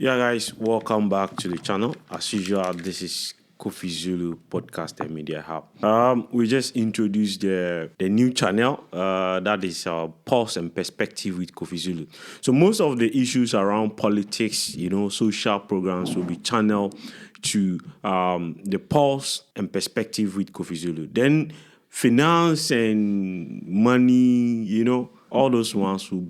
Yeah, guys, welcome back to the channel. As usual, this is Kofi Zulu Podcast and Media Hub. We just introduced the new channel that is Pulse and Perspective with Kofi Zulu. So most of the issues around politics, social programs will be channeled to the Pulse and Perspective with Kofi Zulu. Then finance and money, all those ones will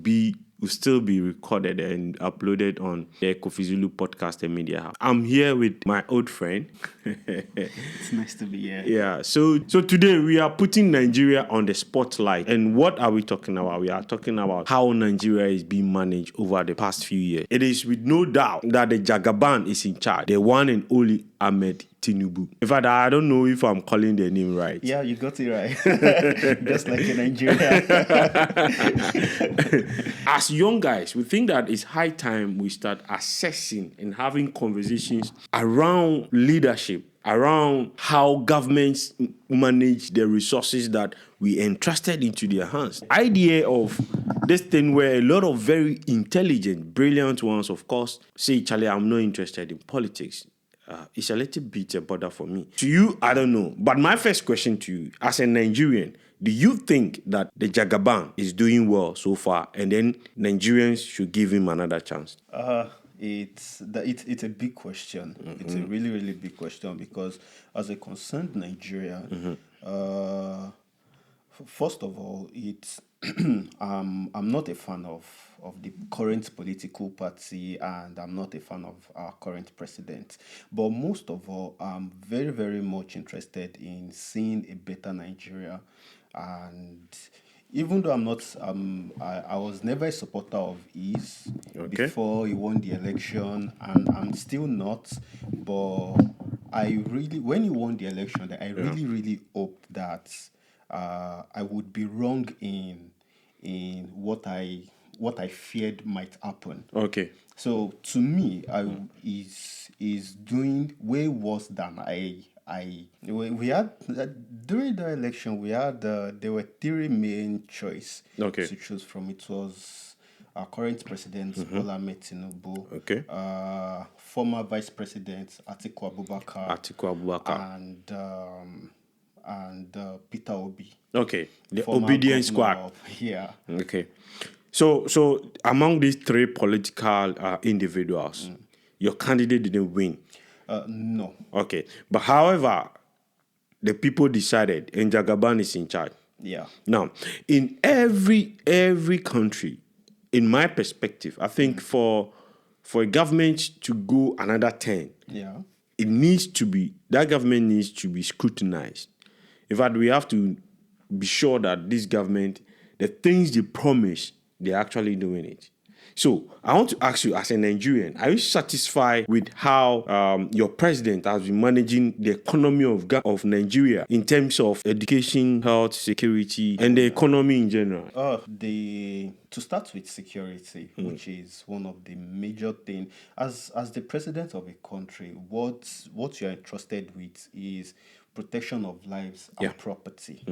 still be recorded and uploaded on the Kofi Zulu Podcast and Media Hub. I'm here with my old friend. It's nice to be here. Yeah, so today we are putting Nigeria on the spotlight. And what are we talking about? We are talking about how Nigeria is being managed over the past few years. It is with no doubt that the Jagaban is in charge, the one and only Ahmed Tinubu. In fact, I don't know if I'm calling the name right. Yeah, you got it right. Just like in Nigeria. As young guys, we think that it's high time we start assessing and having conversations around leadership, around how governments manage the resources that we entrusted into their hands. Idea of this thing where a lot of very intelligent, brilliant ones, of course, say, Charlie, I'm not interested in politics. It's a little bit a bother for me. To you, I don't know. But my first question to you, as a Nigerian, do you think that the Jagaban is doing well so far, and then Nigerians should give him another chance? It's a big question. Mm-hmm. It's a really, really big question because as a concerned Nigerian, first of all, it's I'm not a fan of the current political party, and I'm not a fan of our current president. But most of all, I'm very, very much interested in seeing a better Nigeria. And even though I'm not, I was never a supporter of his before he won the election, and I'm still not. But when he won the election, I really, really hope that I would be wrong in what I feared might happen. Okay. So to me, is doing way worse than we had during the election. We had there were three main choice to choose from. It was our current president Bola Ahmed Tinubu, former vice president Atiku Abubakar, and Peter Obi. Okay, the obedience squad. Yeah. Okay. So among these three political individuals, your candidate didn't win. No. Okay, but however, the people decided, and Jagaban is in charge. Yeah. Now, in every country, in my perspective, I think for a government to go another 10, that government needs to be scrutinized. In fact, we have to be sure that this government, the things they promise, they're actually doing it. So I want to ask you, as a Nigerian, are you satisfied with how your president has been managing the economy of Nigeria in terms of education, health, security, and the economy in general? To start with security, which is one of the major things, as the president of a country, what you're entrusted with is protection of lives and property.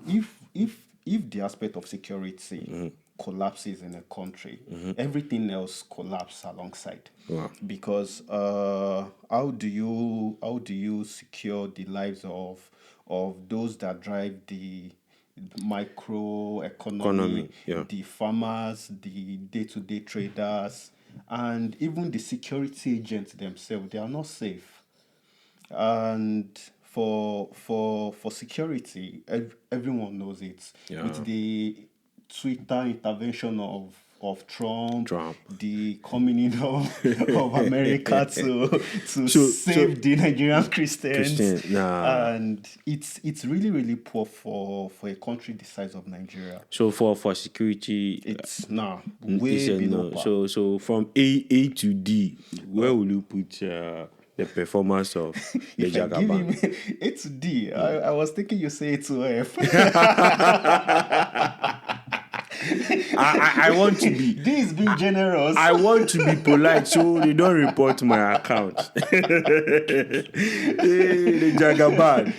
If the aspect of security collapses in a country, everything else collapses alongside. Wow. Because how do you secure the lives of those that drive the micro economy, the farmers, the day-to-day traders, and even the security agents themselves? They are not safe. And for security, everyone knows it. With the Twitter intervention of Trump, the coming in of America to save the Nigerian Christians. And it's really, really poor for a country the size of Nigeria. So for security, it's way below par. So from A to D, where will you put the performance of the Jagaban? A to D. I was thinking you say A to F. I want to be. This is being generous. I want to be polite, so they don't report my account. The Jagaban.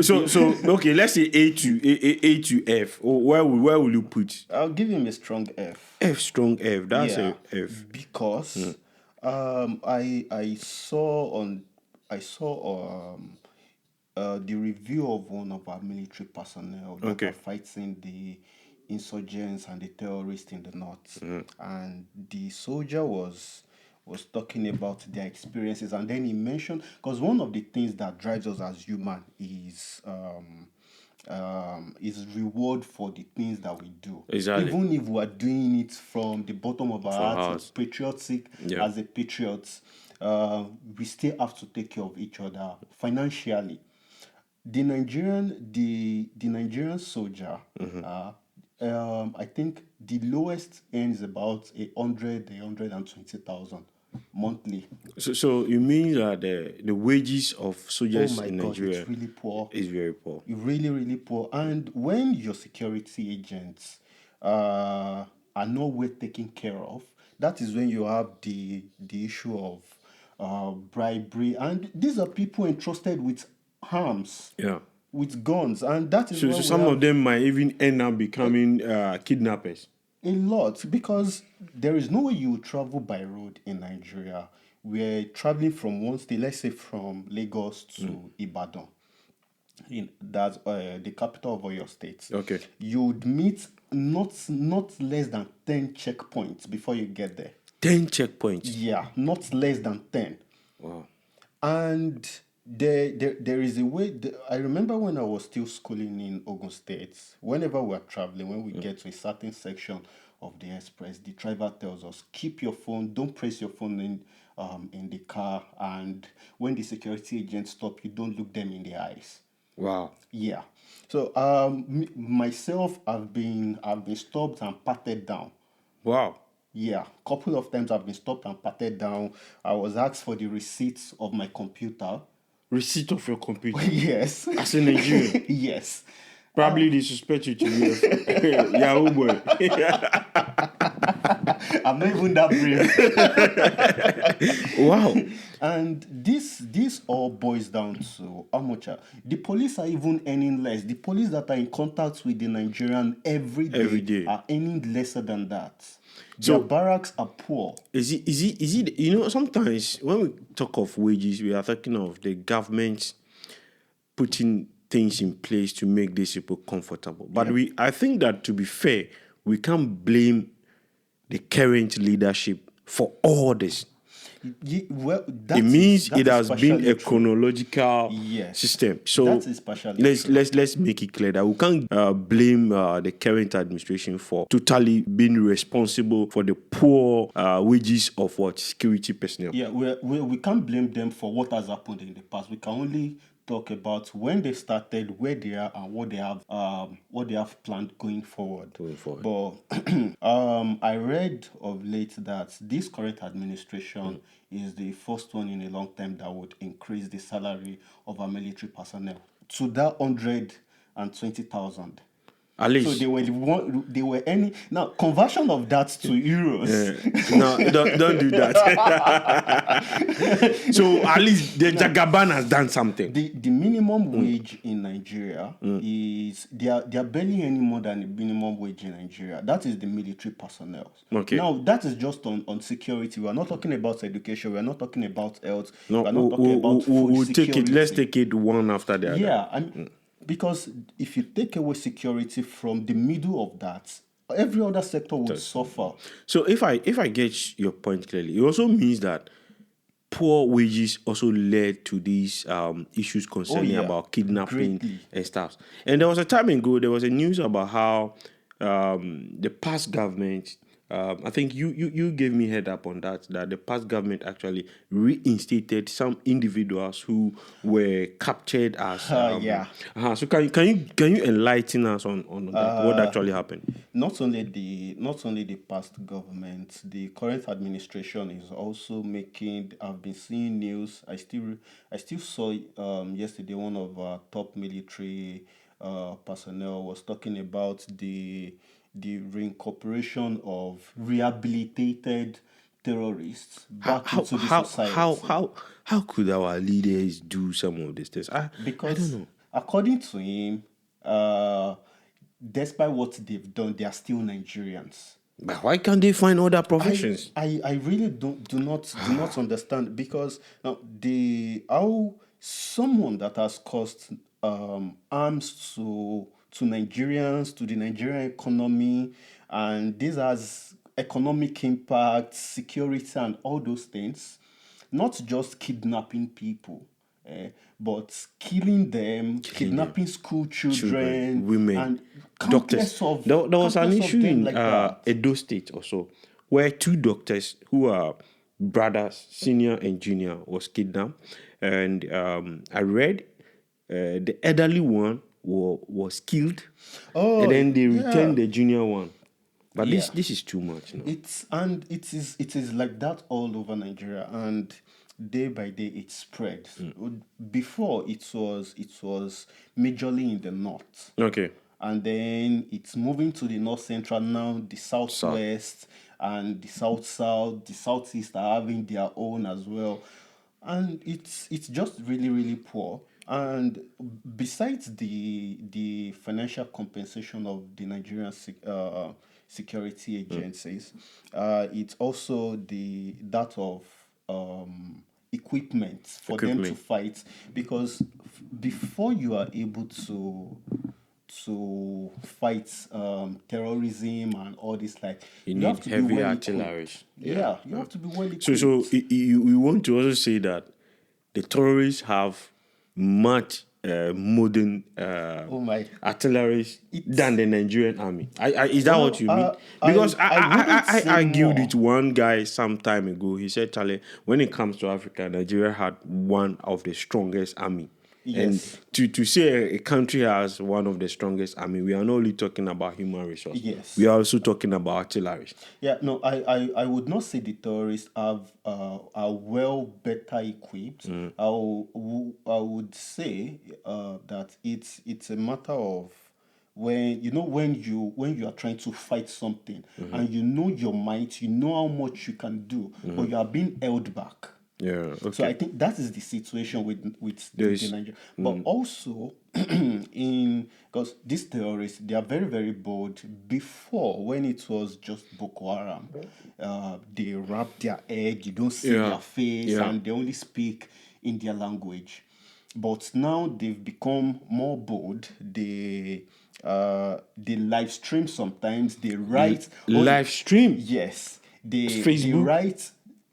So okay, let's say A to F. Where will you put? I'll give him a strong F. Strong F. That's a F. Because I saw on I saw the review of one of our military personnel that are Okay. fighting the insurgents and the terrorists in the north, and the soldier was talking about their experiences, and then he mentioned, because one of the things that drives us as human is reward for the things that we do, Exactly. even if we are doing it from the bottom of our For hearts, us. patriotic Yeah. as a patriot. We still have to take care of each other financially. The Nigerian soldier, I think the lowest earns about 120,000 monthly. So you mean that the wages of Oh soldiers my in God, Nigeria it's really poor. is very poor. Really, really poor. And when your security agents are not well taken care of, that is when you have the issue of bribery. And these are people entrusted with arms, Yeah. with guns, and that is So, why so we some of have them might even end up becoming kidnappers. a lot, because there is no way you travel by road in Nigeria. We're traveling from one state, let's say from Lagos to Ibadan, in that's the capital of your state. Okay. You would meet not less than 10 checkpoints before you get there. 10 checkpoints. Yeah, not less than 10. Wow. And there is a way. I remember when I was still schooling in Ogun State, whenever we're traveling, when we get to a certain section of the express, the driver tells us, keep your phone, don't press your phone in the car, and when the security agents stop you, don't look them in the eyes. Wow. Yeah. So myself, I've been stopped and patted down. Wow. Yeah, couple of times I've been stopped and patted down. I was asked for the receipts of my computer. Receipt of your computer. Yes. As a Nigerian. Yes. Probably they suspect you to be a Yahoo boy. I'm not even that brave. Wow. And this all boils down to how much the police are even earning less. The police that are in contact with the Nigerian every Every day day. are earning lesser than that. Their So barracks are poor. is it you know, sometimes when we talk of wages, we are talking of the government putting things in place to make these people comfortable. But Yep. I think that, to be fair, we can't blame the current leadership for all this. Well, It means that it is has been partially a true. chronological Yes, system. So that is partially let's true. let's make it clear that we can't blame the current administration for totally being responsible for the poor wages of what security personnel. Yeah, we can't blame them for what has happened in the past. We can only talk about when they started, where they are, and what they have planned going forward. Going forward. But I read of late that this current administration is the first one in a long time that would increase the salary of our military personnel to that 120,000. At So least. they were any now conversion of that to euros. No, don't do that. So at least the Jagaban has done something. The minimum wage in Nigeria is they are barely any more than the minimum wage in Nigeria. That is the military personnel. Okay. Now that is just on security. We are not talking about education. We are not talking about health. No, We are not talking about food we'll security. take it. Let's take it one after the other. Yeah, because if you take away security from the middle of that, every other sector would suffer. So if I get your point clearly, it also means that poor wages also led to these issues concerning yeah. about kidnapping Greatly. and stuff. And there was a time ago, there was a news about how the past government, I think you gave me head up on that the past government actually reinstated some individuals who were captured as Yeah. So can you enlighten us on that? What actually happened? Not only the past government, the current administration is also making. I've been seeing news. I still saw yesterday one of our top military personnel was talking about the reincorporation of rehabilitated terrorists back into the society. How could our leaders do some of these things? I Because don't know. according to him, despite what they've done, they are still Nigerians. But why can't they find other professions? I really do not understand, because now the how someone that has caused harms to Nigerians, to the Nigerian economy, and this has economic impact, security, and all those things, not just kidnapping people, but killing them, kidnapping school children, women, and doctors. countless of There was an countless of issue them in like that. Edo State also, where two doctors who are brothers, senior and junior, was kidnapped, and I read the elderly one was killed, Oh, and then they yeah. returned the junior one. But Yeah. this is too much, you know. It is like that all over Nigeria, and day by day it spreads. Before it was majorly in the north, Okay, and then it's moving to the north central now, the so southwest, and the south, the southeast are having their own as well, and it's just really really poor. And besides the financial compensation of the Nigerian security agencies, it's also the that of equipment for them to equipment. fight, because before you are able to fight terrorism and all this, like, You you have need to be heavy well artillery. equipped. Yeah. Yeah, you have to be well So equipped. we want to also say that the terrorists have much modern Oh my. artillery It's than the Nigerian army. Is that what Well, you mean? I Because I wouldn't I say argued more. with one guy some time ago. He said, Charlie, when it comes to Africa, Nigeria had one of the strongest army. And Yes, to say a country has one of the strongest army, we are not only talking about human resource. We yes. are also talking about artillery. Yeah, no, I would not say the terrorists are well better equipped. I would say that it's a matter of, when you are trying to fight something, and you know your might, you know how much you can do, but you are being held back. Yeah, So I okay. think that is the situation with the There's Nigeria. But also, in because these terrorists, they are very very bold. Before, when it was just Boko Haram, they wrap their head, you don't see yeah, their face, yeah. and they only speak in their language. But now they've become more bold. They live stream sometimes. They write. Oh, Live stream, yes, they Facebook. write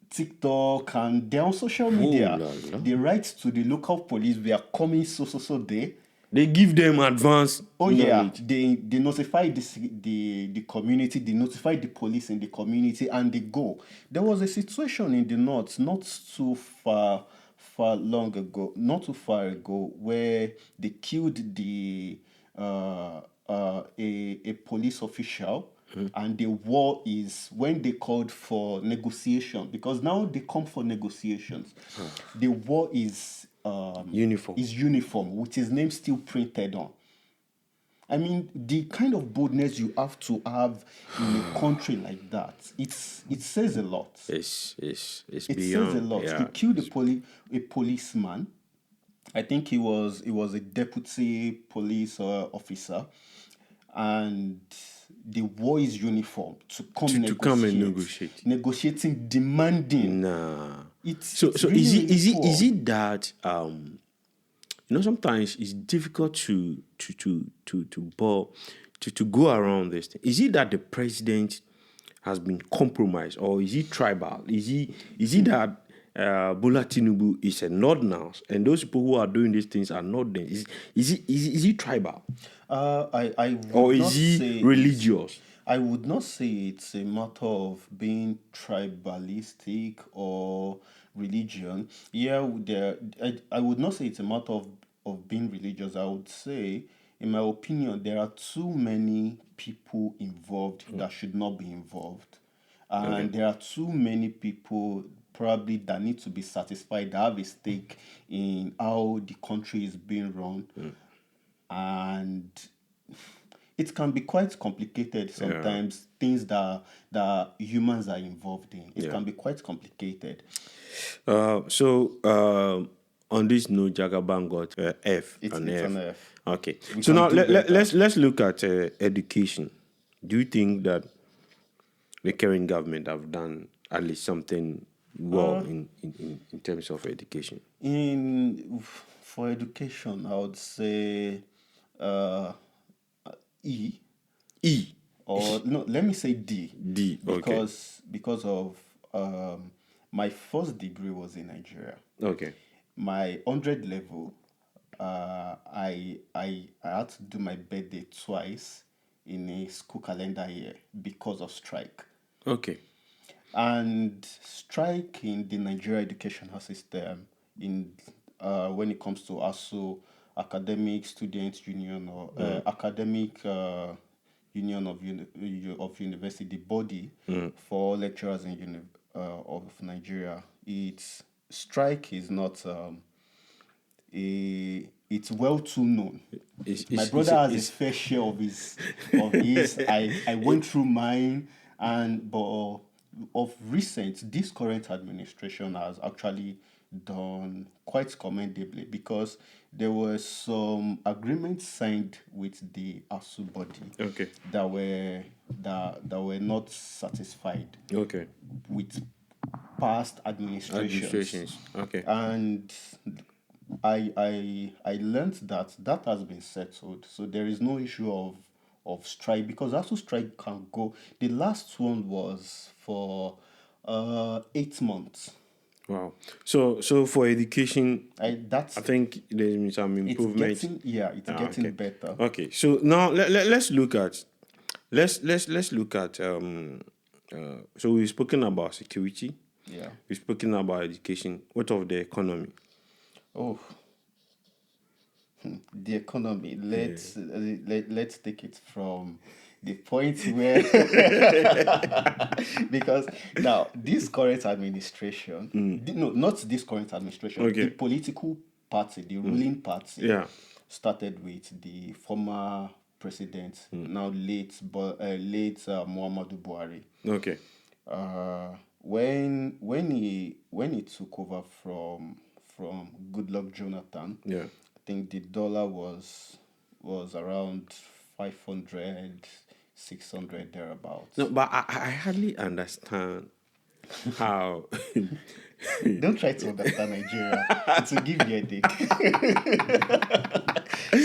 TikTok, and they're on social Oh media. la la. They write to the local police. We are coming so day. They give them advanced Oh yeah, knowledge. they notify the community. They notify the police in the community, and they go. There was a situation in the north, not too far ago, where they killed a police official, and the war is when they called for negotiation, because now they come for negotiations. The war Uniform. is uniform with his name still printed on. I mean, the kind of boldness you have to have in a country like that, it says a lot. It's It says a beyond. lot. He Yeah. killed a policeman. I think he was a deputy police officer, and the war is uniform to come To come and negotiate, negotiate. negotiating, demanding. Nah. So It's so really really is poor. it that sometimes it's difficult to go around this thing. Is it that the president has been compromised, or is he tribal? Is he that Bola Tinubu is a Northerners, and those people who are doing these things are Northerners? Is he tribal, I or would is not he say religious? I would not say it's a matter of being tribalistic or religion. Yeah, I would not say it's a matter of being religious. I would say, in my opinion, there are too many people involved that should not be involved. Okay. And there are too many people probably that need to be satisfied, that have a stake in how the country is being run. And it can be quite complicated Yeah. sometimes, things that humans are involved in. It Yeah. can be quite complicated. On this note, Jagaban got F and It's an F. F. Okay. We So can now do better. let's look at education. Do you think that the current government have done at least something well in terms of education? For education, I would say uh, E, E. or no, let me say D. D. Okay. Because of my first degree was in Nigeria. Okay. My 100 level, I had to do my birthday twice in a school calendar year because of strike. Okay. And strike in the Nigeria educational system, in when it comes to ASU, Academic Students Union, or Academic Union of University, the body for lecturers in of Nigeria. Its strike is not it's well too known. My brother has his fair share of his. I went through mine, and but of recent, this current administration has actually done quite commendably, because there were some agreements signed with the ASU body Okay. that were not satisfied Okay. with past Administrations. Okay. and I learned that has been settled, so there is no issue of strike, because ASU strike can go. The last one was for 8 months. Wow. So for education, I That's think there's been some it's improvements. it's getting better. Okay. So now let's look at let's look at so we've spoken about security. Yeah. We've spoken about education. What of the economy? Oh, the economy. Let's take it from the point where because now this current administration, no, not this current administration, Okay. the political party, the ruling party, Yeah. started with the former president, now late Muhammadu Buhari. Okay. When he took over from Goodluck Jonathan, Yeah. I think the dollar was around 500, 600 thereabouts. No, but I hardly understand how. Don't try to understand Nigeria. It will give you a dick.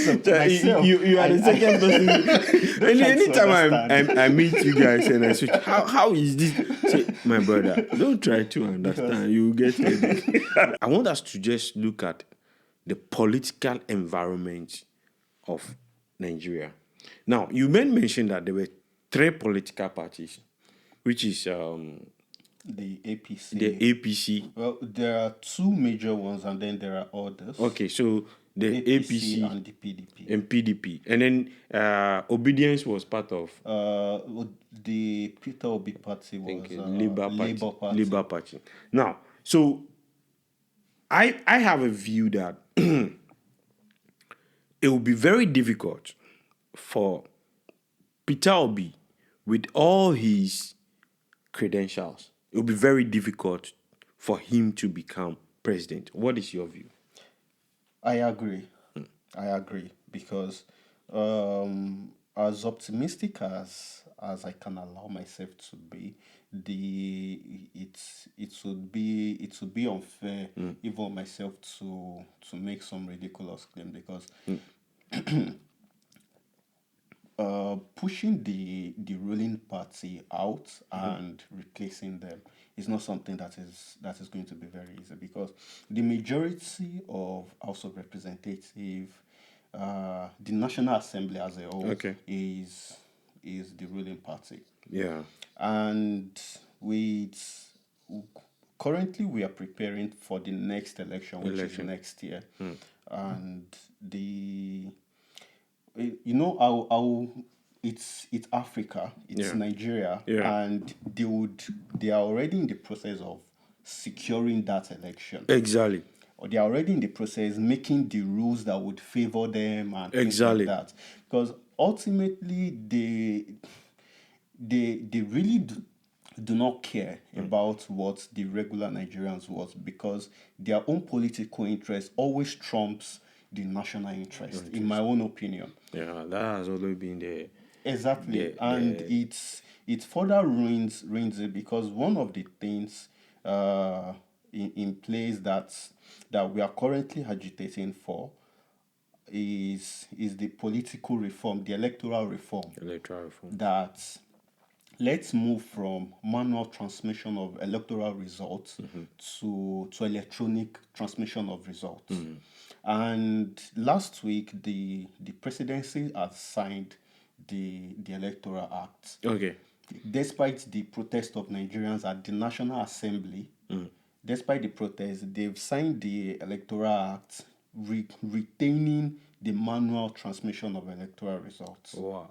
So myself, you are the second person. Don't try to Anytime understand. I meet you guys and I say, how is this? Say, my brother, don't try to understand. Because- You get it. I want us to just look at the political environment of Nigeria. Now, you mentioned that there were 3 political parties, which is the APC. the APC. Well, there are 2 major ones, and then there are others. Okay, so the APC and the PDP. and PDP, and then Obedience was part of The Peter Obi party was Labour Party. Now, so I have a view that it will be very difficult for Peter Obi, with all his credentials, it will be very difficult for him to become president. What is your view? I agree. I agree, because as optimistic as I can allow myself to be, it would be unfair even on myself to make some ridiculous claim, because pushing the ruling party out and replacing them is not something that is going to be very easy, because the majority of House of Representatives, the National Assembly as a whole, Okay. is the ruling party. Yeah. And currently we are preparing for the next election, which is next year. And how it's Africa, it's Nigeria, and they are already in the process of securing that election. Exactly. Or they are already in the process making the rules that would favor them and things Exactly. like that. Because ultimately they really do not care about what the regular Nigerians want, because their own political interest always trumps the national interest, in my own opinion. Yeah, that has always been Exactly, and it further ruins it, because one of the things in place that we are currently agitating for is the political reform, the electoral reform. Electoral reform. That let's move from manual transmission of electoral results to electronic transmission of results. And last week, the presidency has signed the Electoral Act. Okay. Despite the protest of Nigerians at the National Assembly, despite the protest, they've signed the Electoral Act, retaining the manual transmission of electoral results. Wow.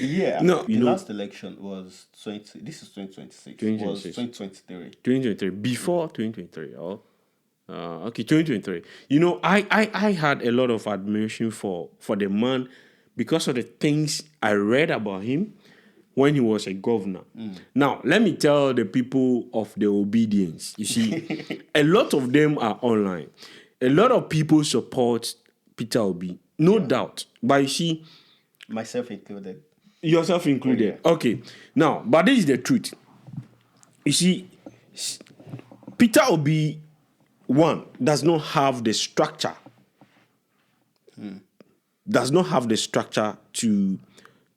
Yeah. No, the last election was 20. This is 2026. 2026. Was 2023. 2023. Before 2023. Oh. Okay, 2023. You know, I had a lot of admiration for the man because of the things I read about him when he was a governor. Now, let me tell the people of the obedience. You see, a lot of them are online. A lot of people support Peter Obi, no doubt. But you see, myself included. Yourself included. Oh, yeah. Okay. Now, but this is the truth. You see, Peter Obi, one, does not have the structure. Does not have the structure to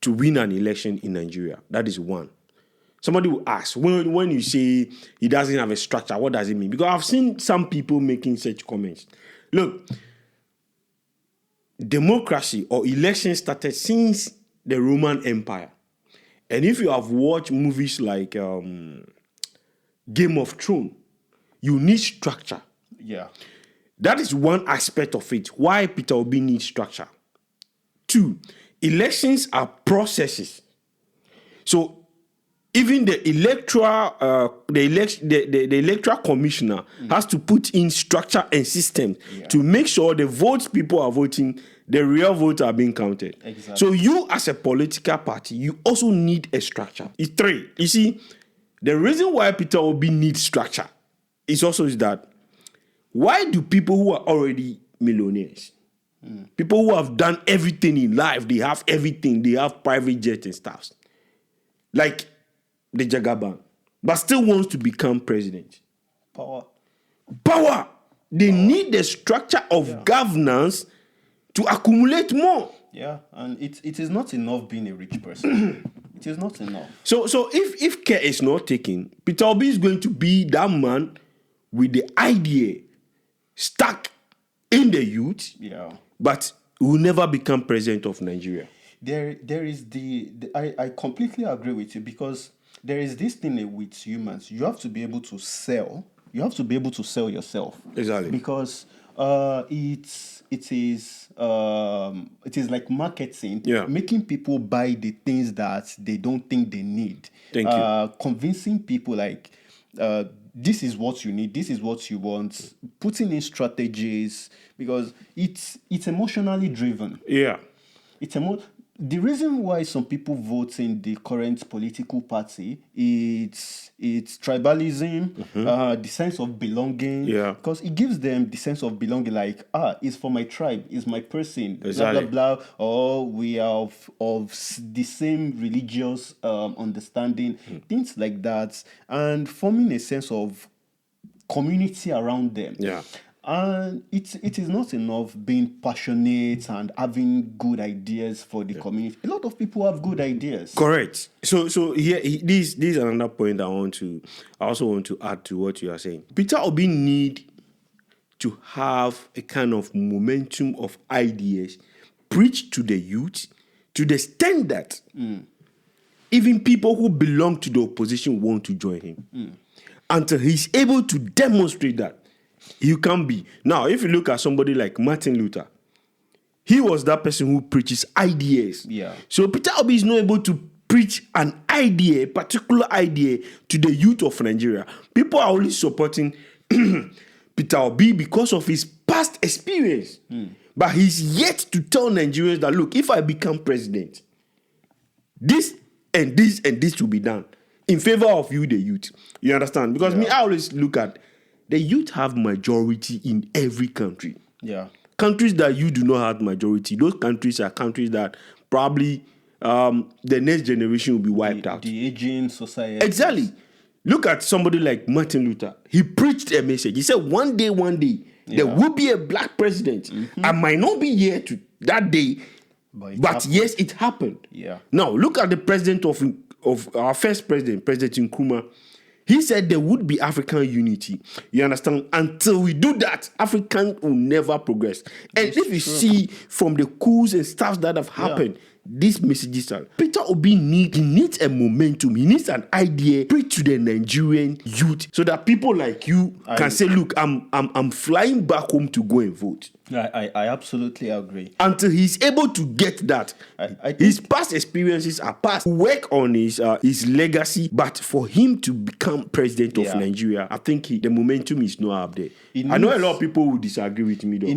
win an election in Nigeria. That is one. Somebody will ask, when you say he doesn't have a structure, what does it mean? Because I've seen some people making such comments. Look, democracy or election started since the Roman Empire. And if you have watched movies like Game of Thrones, you need structure. Yeah. That is one aspect of it. Why Peter Obi needs structure. Two, elections are processes. So even the electoral commissioner has to put in structure and system to make sure the votes people are voting, the real votes are being counted. Exactly. So you as a political party, you also need a structure. It's three. You see, the reason why Peter Obi needs structure is that why do people who are already millionaires, people who have done everything in life, they have everything, they have private jets and stuff, like the Jagaban, but still wants to become president? Power. They need the structure of governance to accumulate more. Yeah, and it is not enough being a rich person. It is not enough. So if care is not taken, Peter Obi is going to be that man with the idea stuck in the youth, but will never become president of Nigeria. There is I completely agree with you, because there is this thing with humans. You have to be able to sell. You have to be able to sell yourself. Exactly. Because it is like marketing, making people buy the things that they don't think they need. Thank you. Convincing people like this is what you need, this is what you want, putting in strategies, because it's emotionally driven. Yeah. The reason why some people vote in the current political party, it's tribalism, the sense of belonging. Yeah. Because it gives them the sense of belonging, like, it's for my tribe, it's my person, Exactly. blah, blah, blah, or we are of the same religious understanding, things like that, and forming a sense of community around them. Yeah. And it is not enough being passionate and having good ideas for the community. A lot of people have good ideas. Correct. So here, this is another point I also want to add to what you are saying. Peter Obi need to have a kind of momentum of ideas preached to the youth to the extent that even people who belong to the opposition want to join him. Until he's able to demonstrate that you can be. Now, if you look at somebody like Martin Luther, he was that person who preaches ideas. Yeah. So Peter Obi is not able to preach an idea, a particular idea, to the youth of Nigeria. People are only supporting Peter Obi because of his past experience. But he's yet to tell Nigerians that, look, if I become president, this and this and this will be done in favor of you, the youth. You understand? Because I always look at the youth have majority in every country. Yeah. countries that you do not have majority, those countries are countries that probably the next generation will be wiped out. The aging society. Exactly. Look at somebody like Martin Luther. He preached a message. He said, one day, there will be a black president. I might not be here to that day, but yes, it happened. Yeah. Now, look at the president of our first president, President Nkrumah. He said there would be African unity. You understand? Until we do that, Africans will never progress. And if you see from the coups and stuff that have happened, these messages are Peter Obi needs a momentum. He needs an idea, preach to the Nigerian youth, so that people like you can say, look, I'm flying back home to go and vote. I absolutely agree. Until he's able to get that, I think his past experiences are past. Work on his legacy, but for him to become president of Nigeria, I think the momentum is not up there. I know a lot of people will disagree with me though.